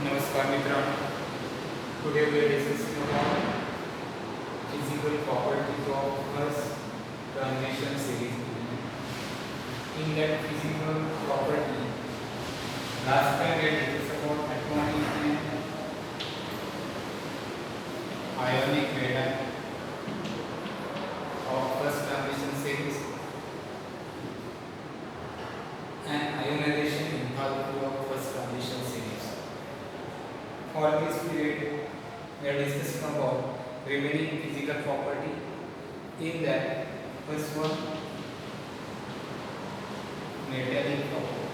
नमस्कार मित्रांनो. Today we are discussing about physical properties of first transition series. In that physical property, last time we had discussed about atomic and ionic matter of first transition series and ionization enthalpy of first transition series. For this period, we are discussing about remaining physical property. In that, first one, metallic property.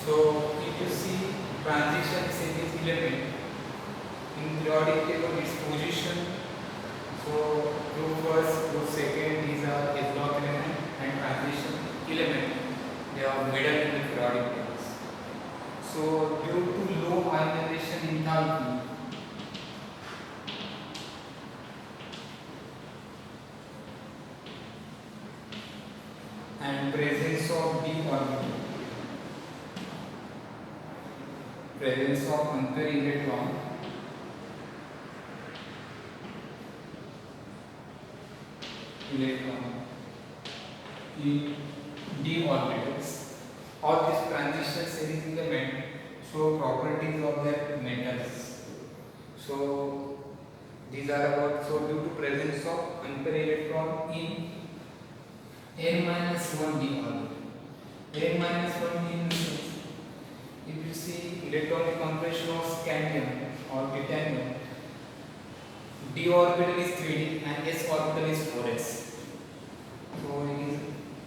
So, if you see transition series element in periodic table, its position. So, group first, group second, these are S block element and transition element. They are middle in the periodic tables. So, due to low ionization enthalpy, and presence of d orbital, presence of unpaired electron, in d orbitals or this transition series element show properties of their metals. So these are about, so due to presence of unpaired electron in n-1 d orbital. n-1 d means, if you see electronic configuration of scandium or titanium, d orbital is 3d and s orbital is 4s. So it is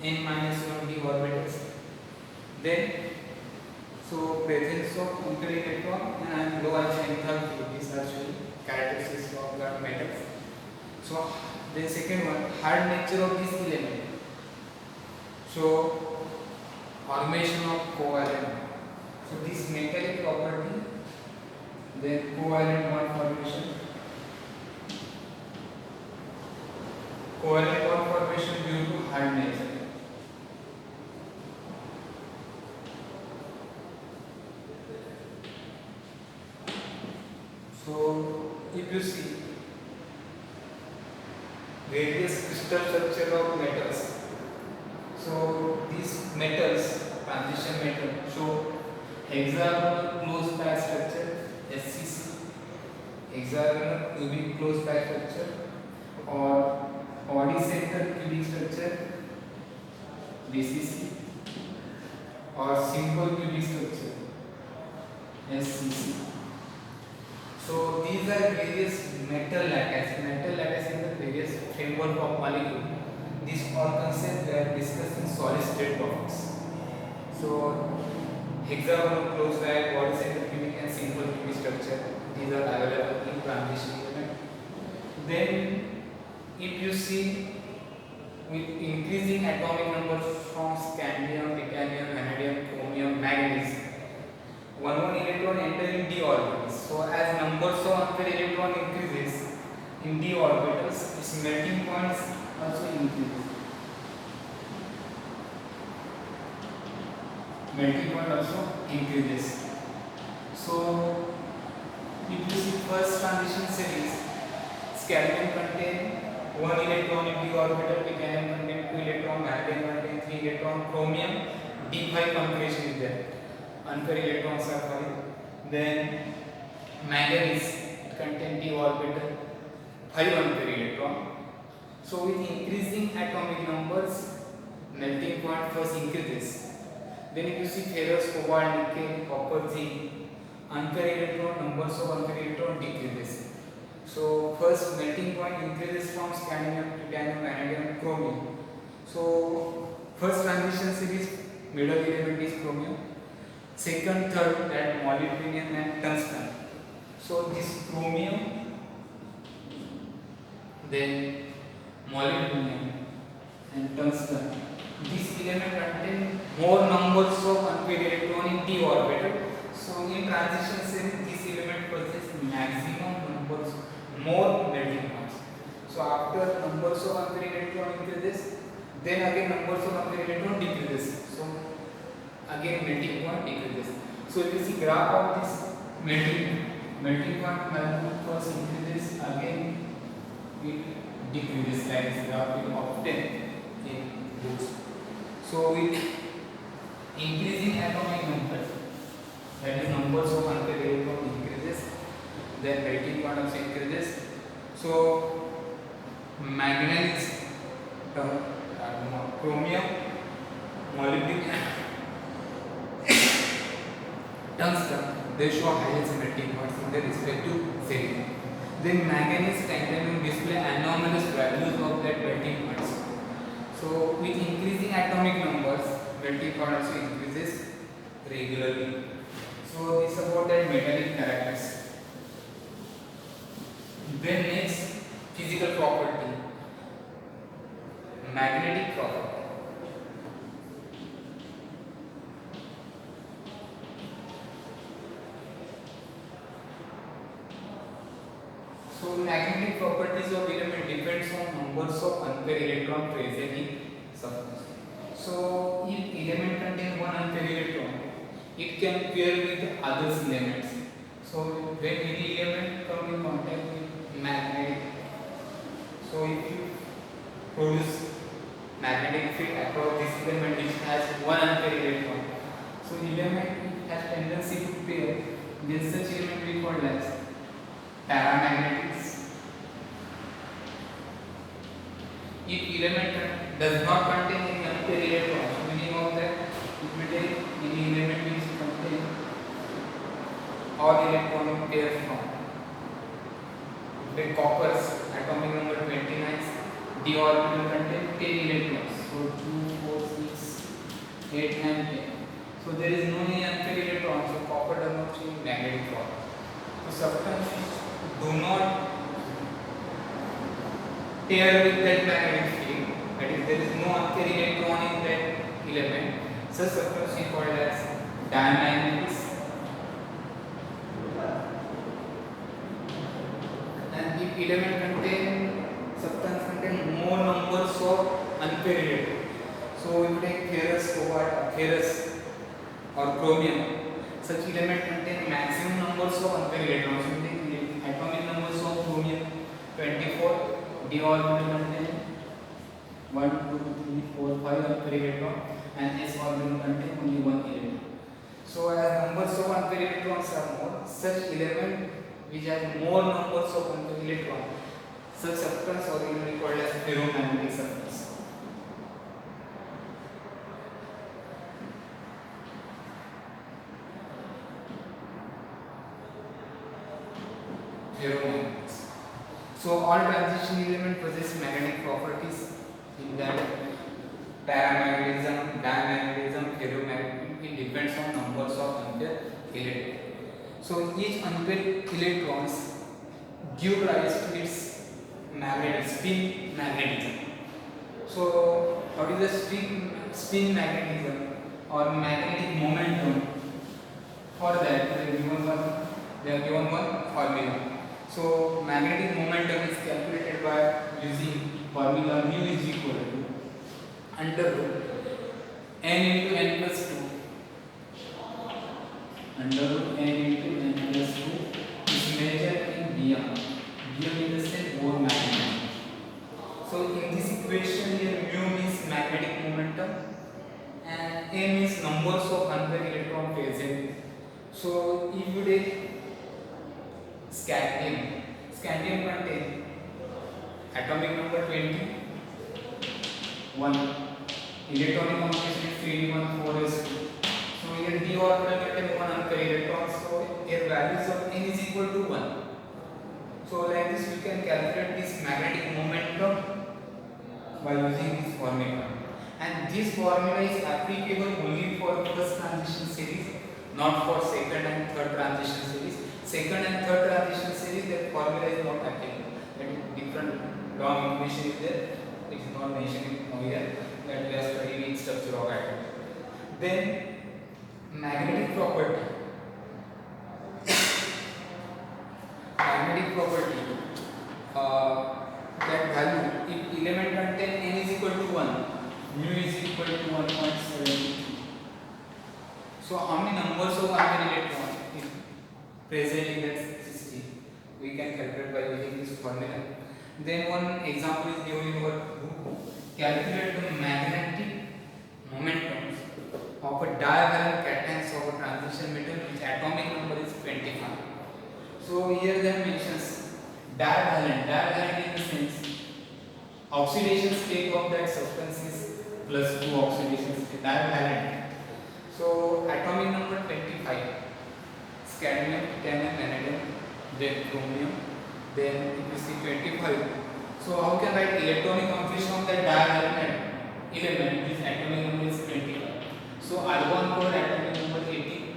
n-1 d orbitals. Then, so presence of unpaired electron and low ionization enthalpy, these are actually characteristics of the metals. So the second one, hard nature of this element. So formation of covalent. So this metallic property, then covalent bond formation. Covalent bond formation due to hard nature. So if you see various crystal structure of metals, so these metals, transition metal, show hexagonal closed pack structure (SCC), hexagonal cubic closed pack structure, or polyhedral cubic structure (BCC), or simple cubic structure (SCC). So these are various metal lattice. Metal lattice is the various framework of molecule. These all concepts we are discussing solid state properties. So hexagonal closed pack, polyhedral cubic, and simple cubic structure. These are available in transition element. Then, if you see with increasing atomic numbers from scandium, titanium, vanadium, chromium, manganese, one electron entering d orbitals. So as numbers of unpaired electron increases in d orbitals, its melting points also increase. Melting point also increases. So if you see first transition series, scandium contain 1 electron in d orbital, titanium contain 2 electron, vanadium contain 3 electron, chromium d5 configuration is there. Unpaired electrons are 5. Then manganese contain d orbital, 5 unpaired electron. So with increasing atomic numbers, melting point first increases. Then if you see ferrous, cobalt, nickel, copper, zinc, unpaired electron, numbers of unpaired electron decreases. So first melting point increases from scandium, titanium, vanadium, chromium. So first transition series middle element is chromium. Second, third, that molybdenum and tungsten. So this chromium, then molybdenum and tungsten. This element contain more numbers of unpaired electron in d orbital. So in transition series, this element possesses maximum numbers, more melting points. So after numbers of unpaired electron increases, then again numbers of unpaired electron decreases. So again melting point decreases. So if you see graph of this melting point value first increases, again it decreases, like this graph will often in books. So with increasing atomic numbers, that is numbers of unpaired electron increases, then melting point also increases. So manganese, chromium, molybdenum, tungsten, they show highest melting points in their respective series. Then manganese, titanium display anomalous values of that melting points. So with increasing atomic numbers, melting point also increases regularly. So this is about that metallic characters. Then next, physical property, magnetic property. So magnetic properties of element depends on numbers of unpaired electron present in substance. So if element contains one unpaired electron, it can pair with other elements. So when any element come in contact with magnetic, so if you produce magnetic field across this element which has one unpaired electron, so element has tendency to pair, then such element we call as paramagnetics. If element does not contain any unpaired electron, so meaning of that it will take any element which contain all electronic pairs from. Then copper's atomic number 29, d orbital contain 10 electrons. So 2, 4, 6, 8, 9, 10. So there is no any unpaired electron, so copper does not change magnetic property. So substances do not pair with that magnetic field, that is there is no unpaired electron in that element, such substance is called as diamagnetics. And if element substance contain more numbers of unpaired electrons, so if you take ferrous, cobalt, ferrous or chromium, such element contain maximum numbers of unpaired electrons. So atomic numbers of chromium 24, d orbital contain 1, 2, 3, 4, 5 unpaired electron, and s orbital contain only 1 electron. So as numbers of unpaired electrons are more, such element which has more numbers of unpaired electrons, such substance or even called as ferromagnetic substance. Ferromagnets. So all transition elements possess magnetic properties in that paramagnetism, diamagnetism, ferromagnetism. It depends on numbers of unpaired electrons. So each unpaired electrons give rise to its magnetic spin magnetism. So what is the spin magnetism or magnetic momentum? For that they are given one formula. So magnetic momentum is calculated by using formula mu is equal to under root n into n plus 2, under root n into n plus 2 is measured in Dm. Dm is the same Bohr magnetism. So in this equation here mu means magnetic momentum and n means numbers of unpaired electron present. So if you take scandium contains atomic number 20, 1, electronic configuration is 3d14s2. So here d orbital contains 1 unpaired electron, so here values of n is equal to 1. So like this we can calculate this magnetic momentum by using this formula, and this formula is applicable only for first transition series, not for second and third transition series. Second and third transition series, that formula is not applicable. That is different long equation is there. It is not mentioned here that we are studying in structure of atom. Then magnetic property. Magnetic property. That value, if element contain n is equal to 1, mu is equal to 1.73. So how many numbers of unpaired electron is present in that system? We can calculate by using this formula. Then one example is given in our book. Calculate the magnetic momentum of a divalent cations of a transition metal which atomic number is 25. So here they mentions divalent. Divalent in the sense oxidation state of that substance is +2 oxidation state. Divalent. So atomic number 25. Cadmium, titanium, vanadium, then chromium, then if you see 25. So how can write electronic configuration of that divalent element? This atomic number is 25. So argon core atomic number 80.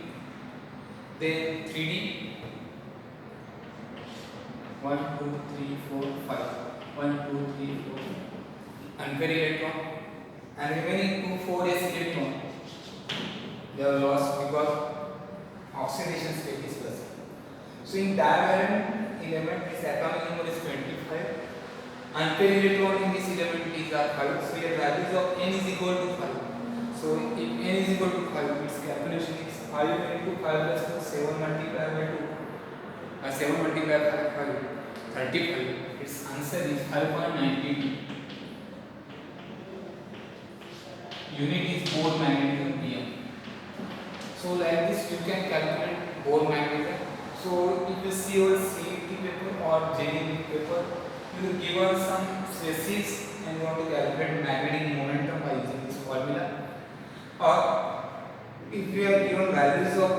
Then 3D 1, 2, 3, 4, 5. 1, 2, 3, 4. Unpaired electron and remaining 2, 4 s electron. They are lost because oxidation state is present. So in divalent element this atomic number is 25. Unpaired electron in this element is 5. So here values of n is equal to 5. So if n is equal to 5, its calculation is 5 into 5 plus 2, 7 multiplied by 2. 7 multiplied by 5, 35. Its answer is 5.92. Unit is Bohr magnetism PM. So like this you can calculate Bohr magnetism. So if you see your CET paper or JEE paper, you will give us some stresses and you want to calculate magnetic momentum by using this formula. Or if you have given values of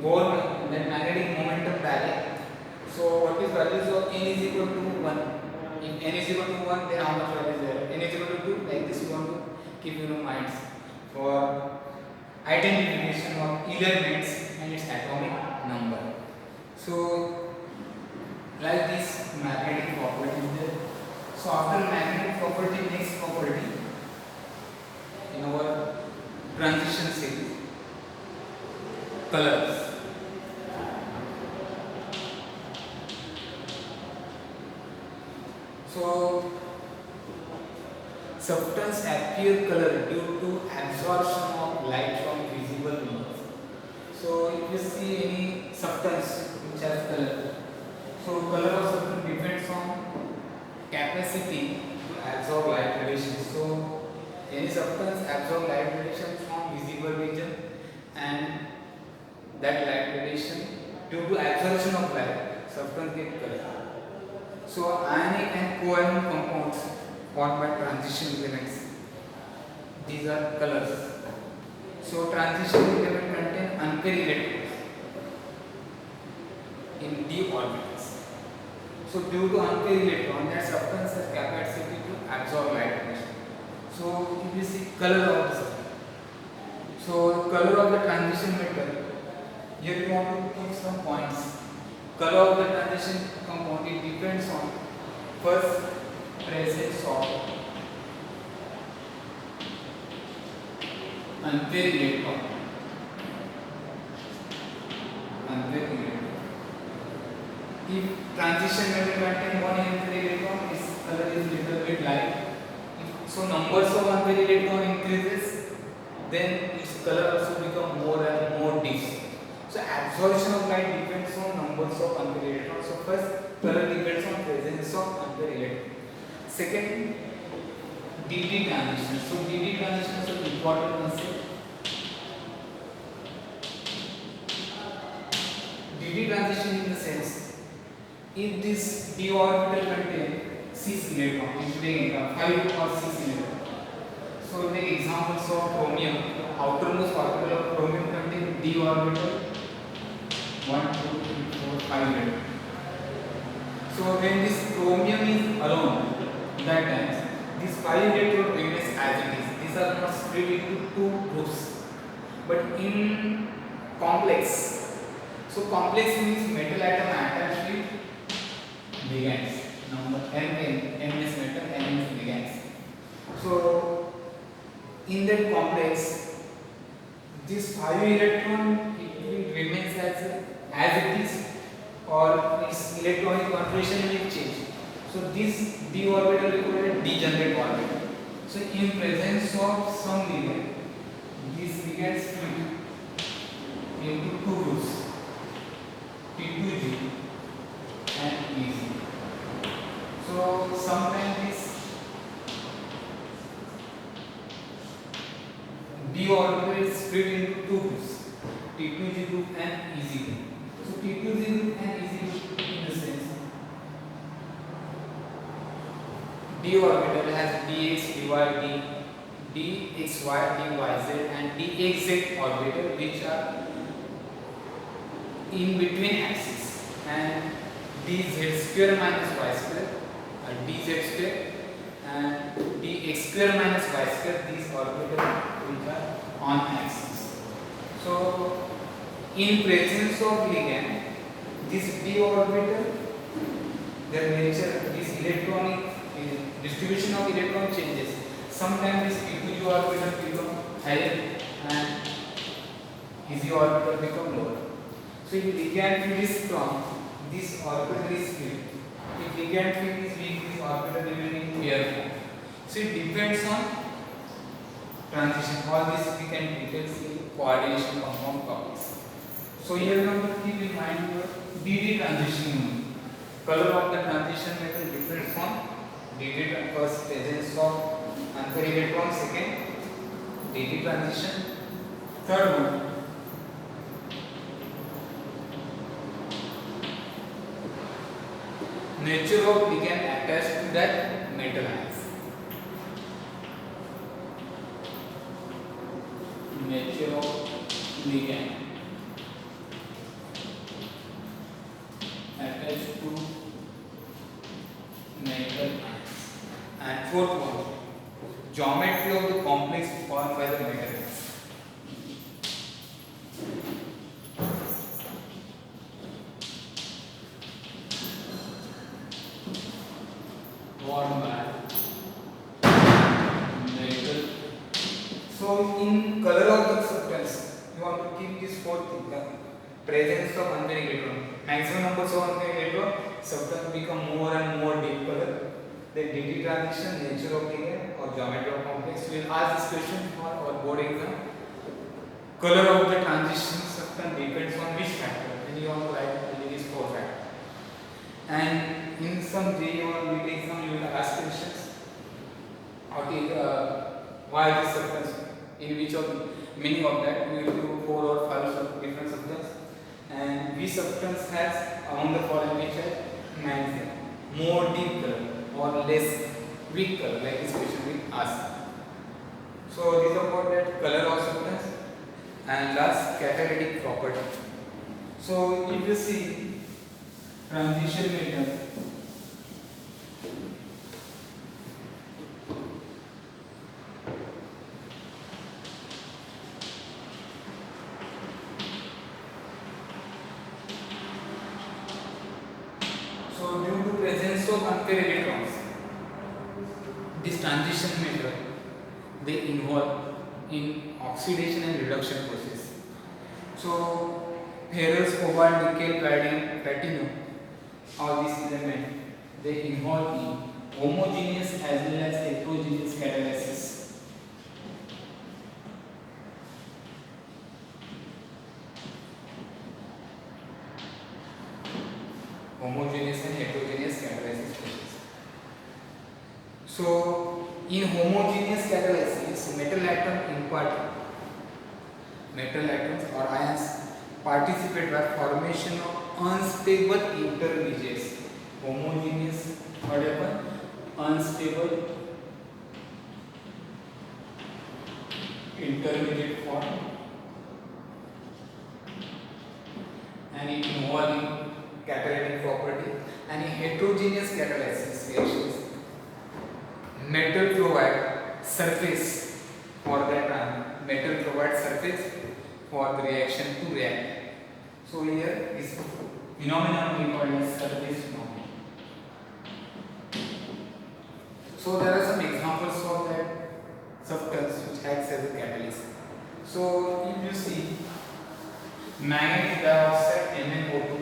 Bohr, then magnetic momentum value. So what is values of n is equal to 1? If n is equal to 1, then how much value is there? N is equal to 2. Like this you want to keep in your minds for identification of elements and its atomic number. So like this magnetic property is there. So after magnetic property, next property in our transition series, colors. So substance appear color due to absorption of light from visible beings. So if you see any substance which has color, so color of substance depends on capacity to absorb light radiation. So any substance absorb light radiation from visible region, and that light radiation due to absorption of light, substance get color. So ionic and covalent compounds formed by transition elements. These are colors. So transition element contain unpaired electrons in d orbitals. So due to unpaired electron, that substance has capacity to absorb light radiation. So if you see color of the substance, so color of the transition metal, here you want to put some points. Color of the transition compound, it depends on first presence of unpaired electron. Unpaired electron. If transition metal contain one unpaired electron, its color is little bit light. If so numbers of unpaired electron increases, then its color also become more and more deep. So absorption of light depends on numbers of unpaired electrons. So first color depends on presence of unpaired electron. Second, DD transition. So DD transition is an important concept. DD transition in the sense, if this d orbital contain 6 electron, if they 5 or 6 electron. So take examples of chromium. Outermost orbital of chromium contain d orbital 1, 2, 3, 4, 5 electron. So when this chromium is alone, that times this 5 electron remains as it is. These are not split into two groups, but in complex. So complex means metal atom attached with ligands. Number n is metal, n is ligands. So in that complex, this 5 electron it will remains as it is, or its electronic configuration will change. So this d orbital is called a degenerate orbital. So in presence of some ligand, these ligands split into two groups, T2G and EG. So sometimes this d orbital is split into two groups, T2G group and EG group. So T2G group and EG group in the sense d orbital has dx, dy, dxy, dyz and dxz orbital which are in between axes, and dz square minus y square, dz square and dx square minus y square, these orbitals which are on axis. So in presence of ligand, this d orbital, their nature, this electronic distribution of electron changes. Sometimes this p2g orbital become higher and EG orbital become lower. So if ligand field is strong, this orbital is split. If ligand field is weak, this orbital remain in pair form. So it depends on transition. All this we can detail in coordination compound topics. So here you have to keep in mind your DD transition. Color of the transition metal depends on DD first presence of anchor electron, second DD transition, third one nature of ligand attached to that metal ions. Nature of ligand attached to metal ions. And fourth one, geometry of the complex formed by the metal ions. Formed by metal. So in color of the substance, you want to keep this fourth thing, the presence of unpaired electron. Maximum numbers of unpaired electron, substance become more and more deep color. Then DD transition, nature of ligand or geometry of complex. We will ask this question for our board exam. Color of the transition substance depends on which factor. Then you want to write only these four factors. And in some JEE or NEET exam, you will ask questions. Why this substance? In which of meaning of that? We will do 4 or 5 different substances. And which substance has among the following which has magnesium, more deep color or less weak color, like this question we ask. So this is about that color of substance. And last, catalytic property. So if you see transition metal, so due to presence of unpaired electrons, this transition metal they involve in oxidation and reduction process. So ferrous, cobalt, nickel, palladium, platinum, all these elements they involve in homogeneous as well as heterogeneous catalysis. Homogeneous and heterogeneous catalysis process. So in homogeneous catalysis, metal atoms or ions participate by formation of unstable intermediates. Homogeneous, what happen? Unstable intermediate form, and it involves in catalytic property. And in heterogeneous catalysis reactions, metal provide surface for that metal provides surface for the reaction to react. So here this phenomenon we call as surface phenomenon. So there are some examples of that substance which acts as a catalyst. So if you see manganese dioxide MnO2,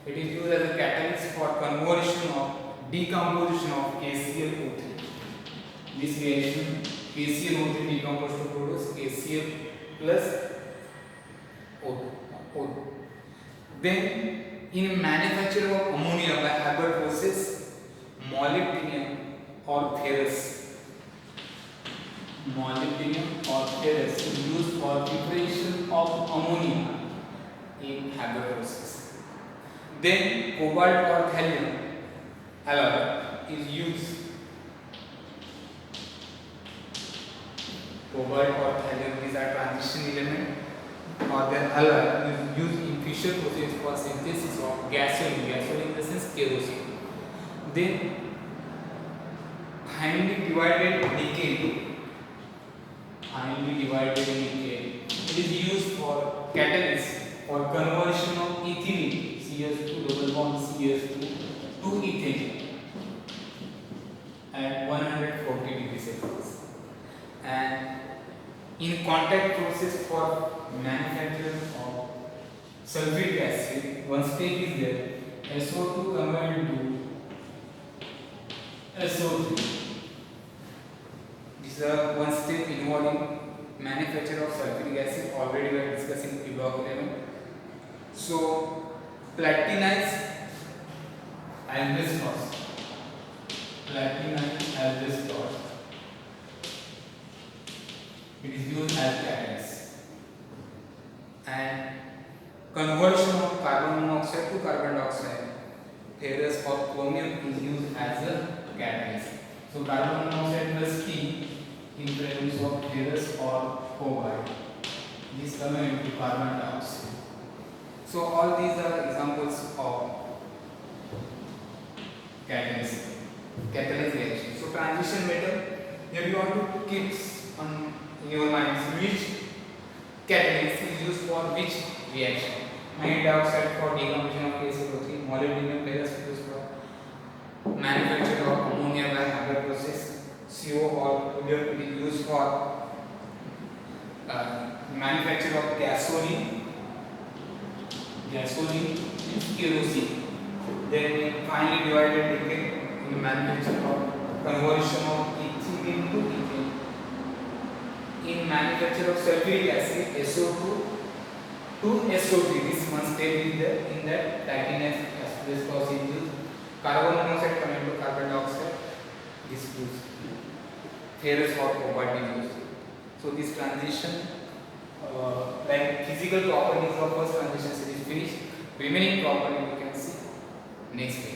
it is used as a catalyst for conversion of decomposition of KClO3. This reaction KClO3 decomposed to produce KCl plus O2. Then in manufacture of ammonia by Haber process, molybdenum or ferrous is used for preparation of ammonia in Haber process. Then cobalt or thallium alloy is used. Cobalt or thallium is a transition element or their alloy is used in Fischer process for synthesis of gasoline. Gasoline in the sense kerosene. Then finely divided nickel. It is used for catalysis or conversion of ethylene CH2 double bond CH2 to ethane at 140 degrees Celsius. And in contact process for manufacture of sulfuric acid, one step is there. SO2 converted to SO3. This is one step involving manufacture of sulfuric acid. Already we are discussing P block 11. So platinized asbestos. It is used as catalyst. And conversion of carbon monoxide to carbon dioxide, ferrous or chromium is used as a catalyst. So carbon monoxide plus T in presence of ferrous or cobalt, this convert into carbon dioxide. So all these are examples of catalyst reaction. So transition metal, here you want to keep on your minds which catalyst is used for which reaction. Manganese dioxide for decomposition of KClO3, molybdenum ferrous is used for manufacture of ammonia by Haber process, CO or helium is used for manufacture of gasoline is kerosene. Then finally divided nickel in manufacture of conversion of ethylene to ethane. In manufacture of sulfuric acid, SO2 to SO3, this one step is there. In that platinum asbestos is used. Carbon monoxide coming to carbon dioxide, this is used. Ferrous or cobalt is used. So this transition, like physical properties of first transition series finished. Remaining property we can see next week.